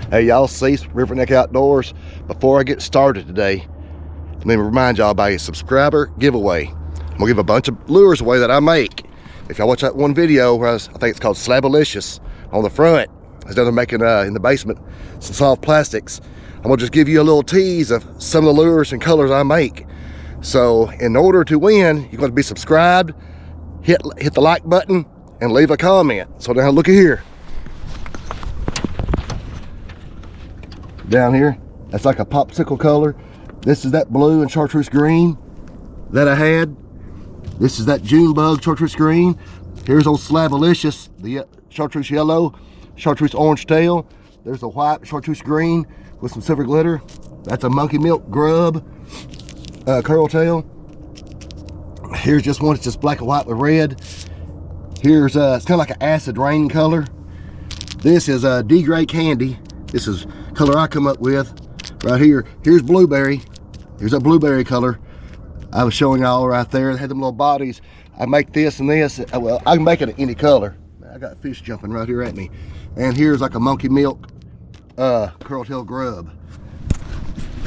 Hey y'all, Cease, Riverneck Outdoors. Before I get started today, let me remind y'all about a subscriber giveaway. I'm gonna give a bunch of lures away that I make. If y'all watch that one video where I think it's called Slabalicious on the front, I was down there making in the basement some soft plastics. I'm gonna just give you a little tease of some of the lures and colors I make. So in order to win, you're gonna be subscribed, hit the like button, and leave a comment. So now look at here. Down here, that's like a popsicle color. This is that blue and chartreuse green that I had. This is that June bug chartreuse green. Here's old Slabalicious, the chartreuse yellow, chartreuse orange tail. There's a white chartreuse green with some silver glitter. That's a monkey milk grub curl tail. Here's just one, it's just black and white with red. Here's it's kind of like an acid rain color. This is D-Gray Candy. This is color I come up with right here. Here's blueberry. Here's a blueberry color I was showing y'all right there. It had them little bodies. I make this and this. Well, I can make it any color. I got fish jumping right here at me. And here's like a monkey milk curl tail grub.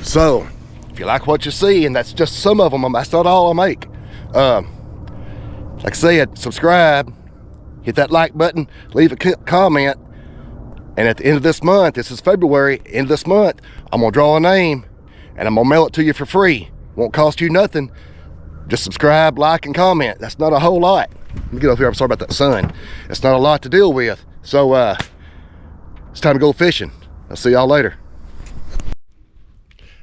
So if you like what you see, and that's just some of them, that's not all I make. Like I said, subscribe, hit that like button, leave a comment. And at the end of this month, this is February, end of this month, I'm gonna draw a name and I'm gonna mail it to you for free. Won't cost you nothing. Just subscribe, like, and comment. That's not a whole lot. Let me get over here, I'm sorry about that sun. It's not a lot to deal with. So it's time to go fishing. I'll see y'all later.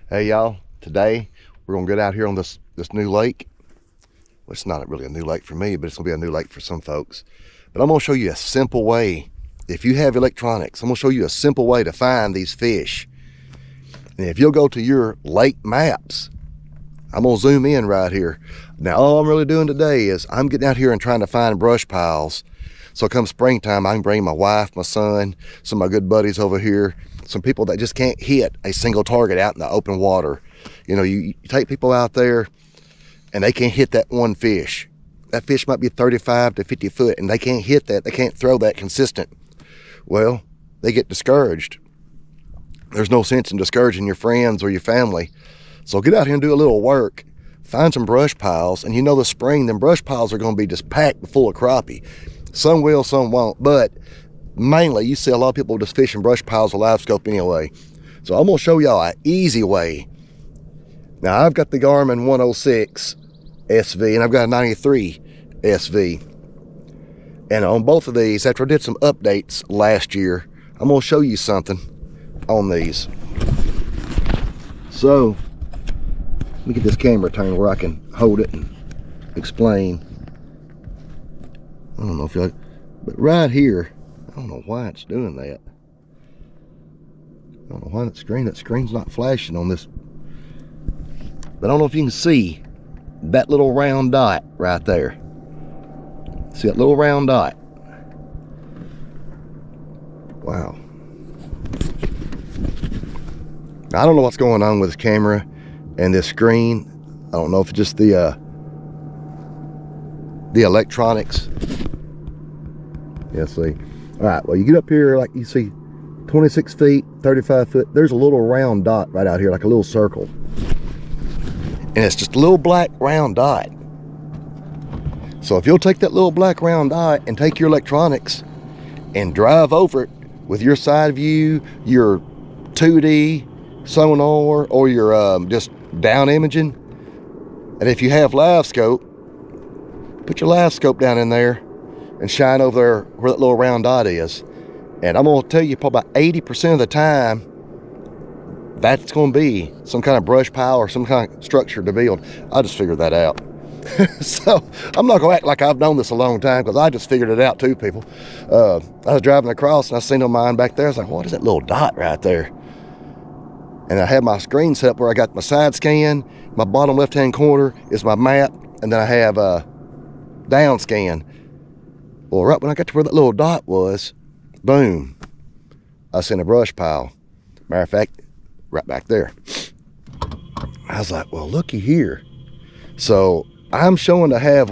Hey y'all, today we're gonna get out here on this new lake. Well, it's not really a new lake for me, but it's gonna be a new lake for some folks. But I'm gonna show you a simple way. If you have electronics, I'm gonna show you a simple way to find these fish. And if you'll go to your lake maps, I'm gonna zoom in right here. Now, all I'm really doing today is I'm getting out here and trying to find brush piles. So come springtime, I can bring my wife, my son, some of my good buddies over here, some people that just can't hit a single target out in the open water. You know, you take people out there and they can't hit that one fish. That fish might be 35 to 50 foot and they can't hit that, they can't throw that consistent. Well, they get discouraged. There's no sense in discouraging your friends or your family. So get out here and do a little work. Find some brush piles. And you know the spring, them brush piles are going to be just packed full of crappie. Some will, some won't. But mainly, you see a lot of people just fishing brush piles with live scope anyway. So I'm going to show y'all an easy way. Now, I've got the Garmin 106 SV and I've got a 93 SV. And on both of these, after I did some updates last year, I'm gonna show you something on these. So, let me get this camera turned where I can hold it and explain. I don't know if you, but right here, I don't know why it's doing that. I don't know why that screen's not flashing on this. But I don't know if you can see that little round dot right there. See that little round dot? Wow. Now, I don't know what's going on with this camera and this screen. I don't know if it's just the electronics. Yeah, see. All right, well, you get up here, like you see 26 feet, 35 foot. There's a little round dot right out here, like a little circle. And it's just a little black round dot. So if you'll take that little black round dot and take your electronics and drive over it with your side view, your 2D sonar, or your just down imaging, and if you have live scope, put your live scope down in there and shine over there where that little round dot is. And I'm gonna tell you, probably about 80% of the time, that's gonna be some kind of brush pile or some kind of structure to build. I just figured that out. So I'm not gonna act like I've known this a long time, because I just figured it out too, people. I was driving across and I seen on mine back there. I was like, what is that little dot right there? And I had my screen set up where I got my side scan, my bottom left hand corner is my map, and then I have a down scan. Well, right when I got to where that little dot was, boom, I seen a brush pile. Matter of fact, right back there. I was like, well, looky here. So I'm showing to have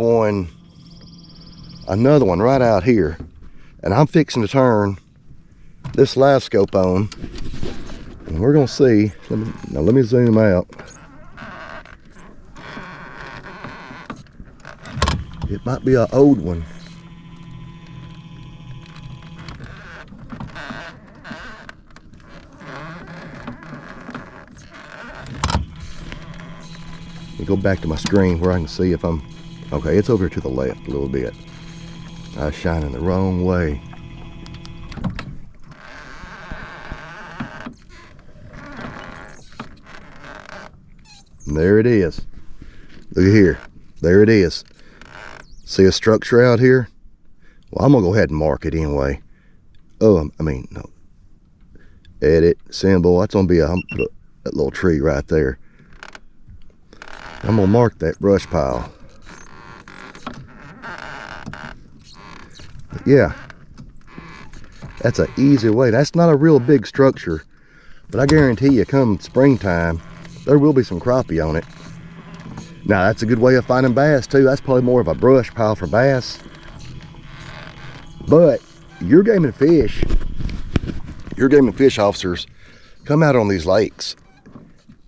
another one right out here, and I'm fixing to turn this live scope on And we're gonna see. Let me zoom out. It might be an old one. Let me go back to my screen where I can see if I'm okay. It's over to the left a little bit. I was shining the wrong way. And there it is. Look at here. There it is. See a structure out here? Well, I'm gonna go ahead and mark it anyway. Oh, I mean, no. Edit, symbol. That's gonna be I'm gonna put that little tree right there. I'm gonna mark that brush pile. But yeah, that's an easy way. That's not a real big structure, but I guarantee you, come springtime, there will be some crappie on it. Now, that's a good way of finding bass too. That's probably more of a brush pile for bass. But your game and fish officers come out on these lakes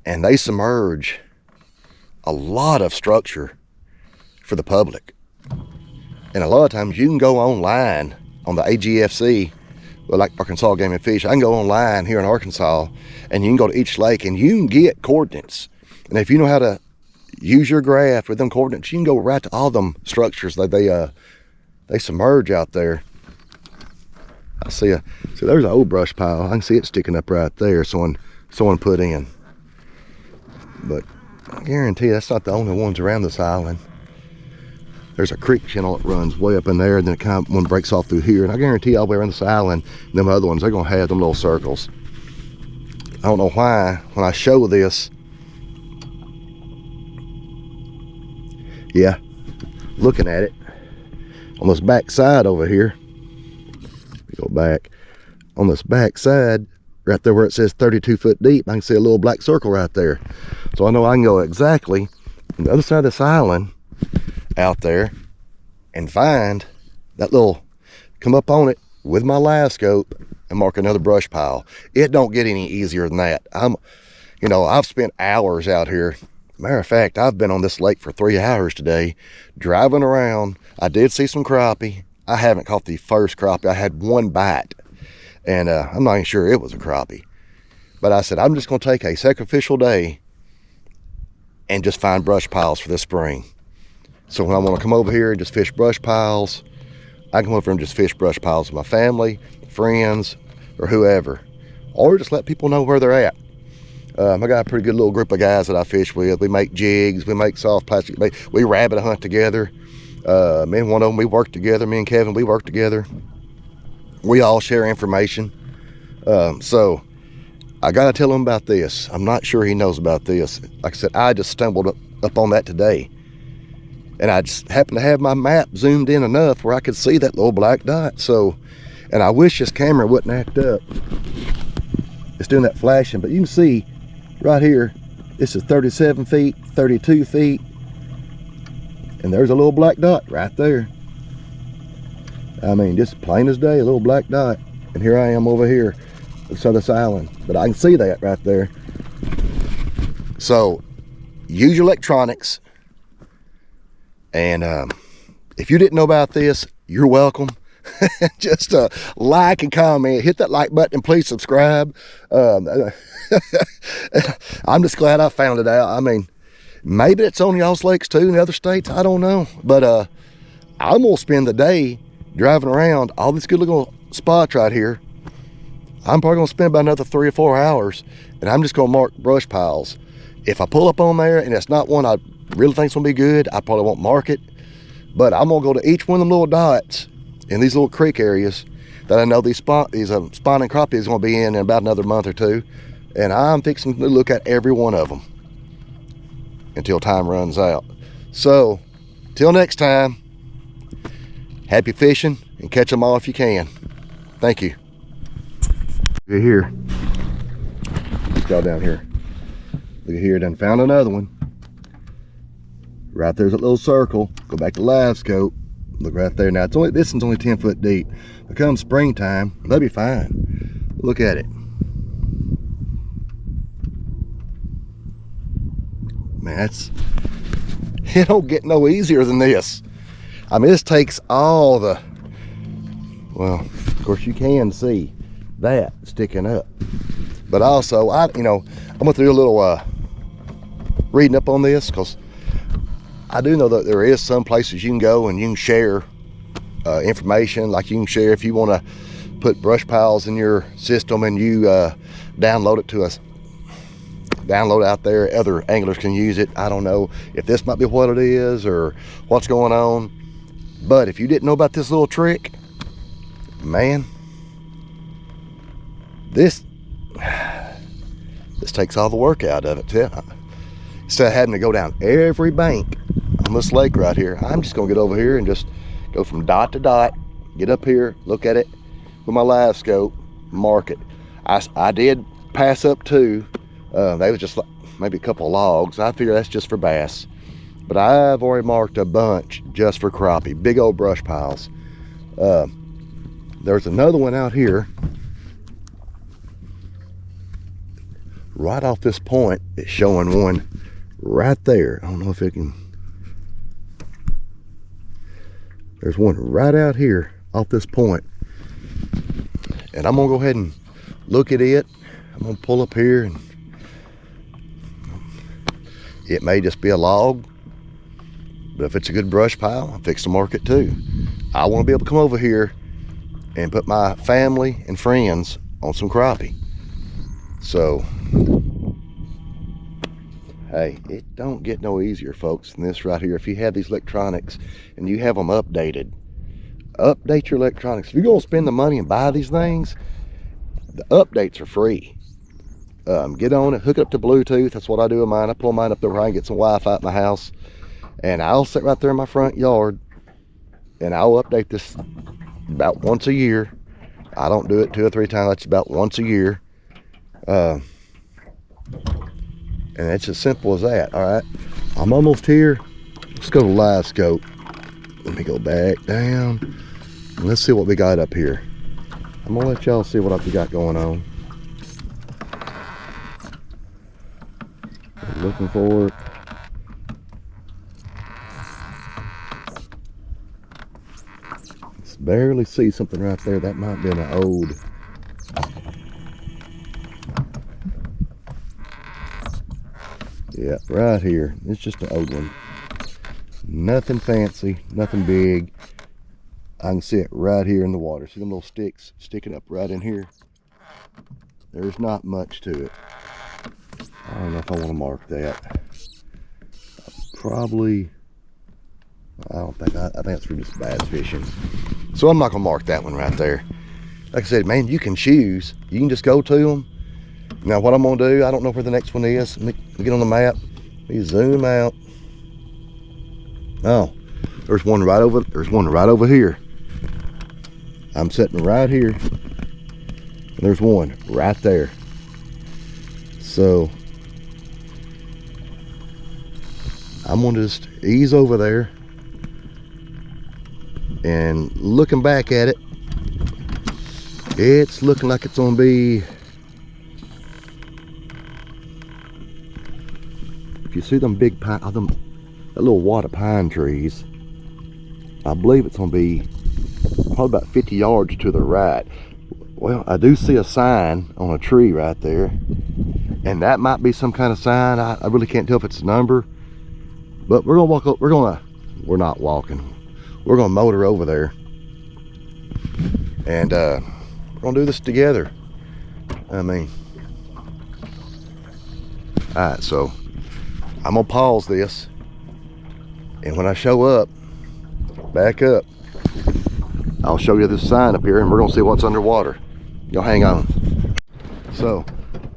and they submerge a lot of structure for the public. And a lot of times you can go online on the AGFC, well, like Arkansas Game and Fish. I can go online here in Arkansas and you can go to each lake and you can get coordinates. And if you know how to use your graph with them coordinates, you can go right to all them structures that they submerge out there. I see there's an old brush pile. I can see it sticking up right there. Someone put in. But I guarantee that's not the only ones around this island. There's a creek channel that runs way up in there, and then one breaks off through here. And I guarantee all the way around this island, them other ones, they're gonna have them little circles. I don't know why when I show this. Yeah, looking at it on this back side over here. Let me go back. On this back side, right there where it says 32 foot deep, I can see a little black circle right there. So I know I can go exactly on the other side of this island out there and find that little, come up on it with my live scope and mark another brush pile. It don't get any easier than that. I've spent hours out here. Matter of fact, I've been on this lake for 3 hours today, driving around. I did see some crappie. I haven't caught the first crappie. I had one bite, and I'm not even sure it was a crappie. But I said, I'm just gonna take a sacrificial day and just find brush piles for this spring. So when I wanna come over here and just fish brush piles, I can come over and just fish brush piles with my family, friends, or whoever. Or just let people know where they're at. I got a pretty good little group of guys that I fish with. We make jigs, we make soft plastic, we rabbit hunt together. Me and one of them, we work together. Me and Kevin, we work together. We all share information. So I gotta tell him about this. I'm not sure he knows about this. Like I said, I just stumbled up on that today. And I just happened to have my map zoomed in enough where I could see that little black dot. So, and I wish this camera wouldn't act up. It's doing that flashing, but you can see right here, this is 37 feet, 32 feet, and there's a little black dot right there. I mean, just plain as day, a little black dot. And here I am over here on this island, but I can see that right there. So use your electronics, and if you didn't know about this, you're welcome. Just like and comment, hit that like button, and please subscribe. I'm just glad I found it out. I mean, maybe it's on y'all's lakes too in the other states, I don't know, but I'm gonna spend the day driving around all these good looking spots right here. I'm probably gonna spend about another 3 or 4 hours, and I'm just gonna mark brush piles. If I pull up on there and it's not one I really think's gonna be good, I probably won't mark it, but I'm gonna go to each one of them little dots in these little creek areas that I know these spawning crappie is going to be in about another month or two, and I'm fixing to look at every one of them until time runs out. So till next time, happy fishing and catch them all if you can. Thank you. Look at here. Let's go down here. Look at here, done found another one. Right there's a little circle. Go back to live scope. Look right there. Now this one's only 10 foot deep. But come springtime, they'll be fine. Look at it. Man, it don't get no easier than this. I mean, this takes all the, well, of course you can see that sticking up. But also, I'm gonna do a little reading up on this, because I do know that there is some places you can go and you can share information. Like you can share if you want to put brush piles in your system and you download it to us. Download out there, other anglers can use it. I don't know if this might be what it is or what's going on, but if you didn't know about this little trick, man, this takes all the work out of it too. Instead of having to go down every bank on this lake right here, I'm just gonna get over here and just go from dot to dot, get up here, look at it with my live scope, mark it. I did pass up two. They was just like maybe a couple of logs. I figure that's just for bass, but I've already marked a bunch just for crappie, big old brush piles. There's another one out here right off this point. It's showing one right there. I don't know if it can. There's one right out here off this point, and I'm gonna go ahead and look at it. I'm gonna pull up here, and it may just be a log, but if it's a good brush pile, I'll fix the mark it too. I want to be able to come over here and put my family and friends on some crappie. So hey, it don't get no easier, folks, than this right here. If you have these electronics and you have them updated, update your electronics. If you're gonna spend the money and buy these things, the updates are free. Get on it, hook it up to Bluetooth. That's what I do with mine. I pull mine up there where I can get some Wi-Fi at my house, and I'll sit right there in my front yard and I'll update this about once a year. I don't do it 2 or 3 times. That's about once a year. And it's as simple as that. All right, I'm almost here. Let's go to live scope. Let me go back down. Let's see what we got up here. I'm gonna let y'all see what I've got going on. Looking for it. Just barely see something right there. That might be an old. Yeah, right here. It's just an old one. Nothing fancy, nothing big. I can see it right here in the water. See them little sticks sticking up right in here? There's not much to it. I don't know if I want to mark that. Probably, I don't think, I think it's for just bass fishing. So I'm not gonna mark that one right there. Like I said, man, you can choose. You can just go to them. Now what I'm gonna do, I don't know where the next one is. Let me get on the map. Let me zoom out. Oh, there's one right over here. I'm sitting right here. And there's one right there. So I'm gonna just ease over there, and looking back at it, it's looking like it's gonna be, if you see them big pine, that little wad of pine trees, I believe it's gonna be probably about 50 yards to the right. Well, I do see a sign on a tree right there, and that might be some kind of sign. I really can't tell if it's a number, but we're gonna walk up. We're not walking. We're gonna motor over there, and we're gonna do this together. I mean, all right, so I'm gonna pause this, and when I show up, back up, I'll show you this sign up here, and we're gonna see what's underwater. Y'all hang on. So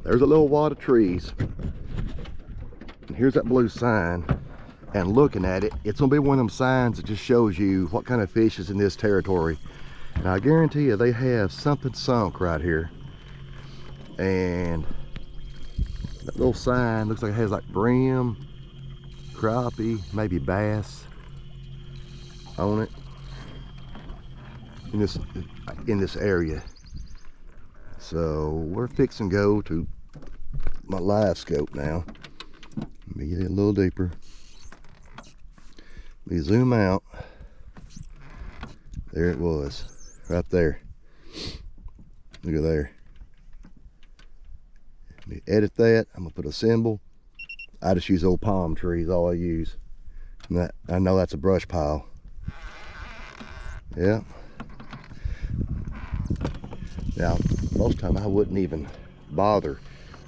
there's a little wad of trees, and here's that blue sign, and looking at it, it's gonna be one of them signs that just shows you what kind of fish is in this territory. And I guarantee you they have something sunk right here, and that little sign looks like it has like brim, crappie, maybe bass on it in this area. So we're fixing to go to my live scope now. Let me get a little little deeper. We zoom out. There it was, right there. Look at there. Let me edit that. I'm gonna put a symbol. I just use old palm trees, all I use. And that, I know that's a brush pile. Yeah. Now, most of the time I wouldn't even bother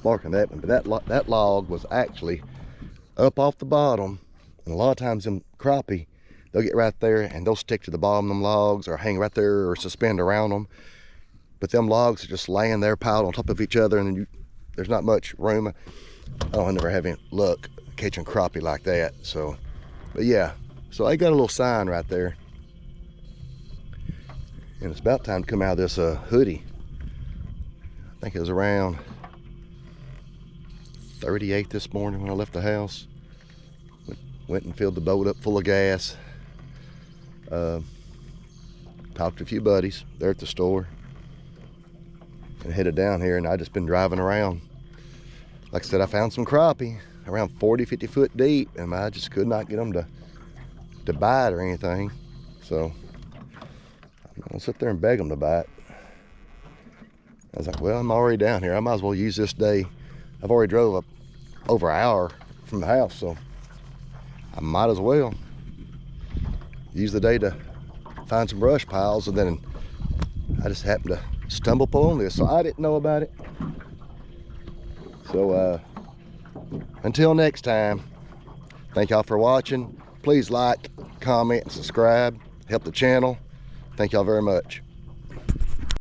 barking that one, but that log was actually up off the bottom, and a lot of times them crappie, they'll get right there and they'll stick to the bottom of them logs or hang right there or suspend around them. But them logs are just laying there piled on top of each other, and there's not much room. I never have any luck catching crappie like that. So, but yeah, so I got a little sign right there, and it's about time to come out of this hoodie. I think it was around 38 this morning when I left the house. Went and filled the boat up full of gas. Talked to a few buddies there at the store and headed down here, and I just been driving around. Like I said, I found some crappie around 40-50 foot deep, and I just could not get them to bite or anything. So I'm gonna sit there and beg them to bite. I was like, well, I'm already down here. I might as well use this day. I've already drove up over an hour from the house, so I might as well use the day to find some brush piles. And then I just happened to stumble upon this, so I didn't know about it. So until next time, thank y'all for watching. Please like, comment, and subscribe. Help the channel. Thank y'all very much.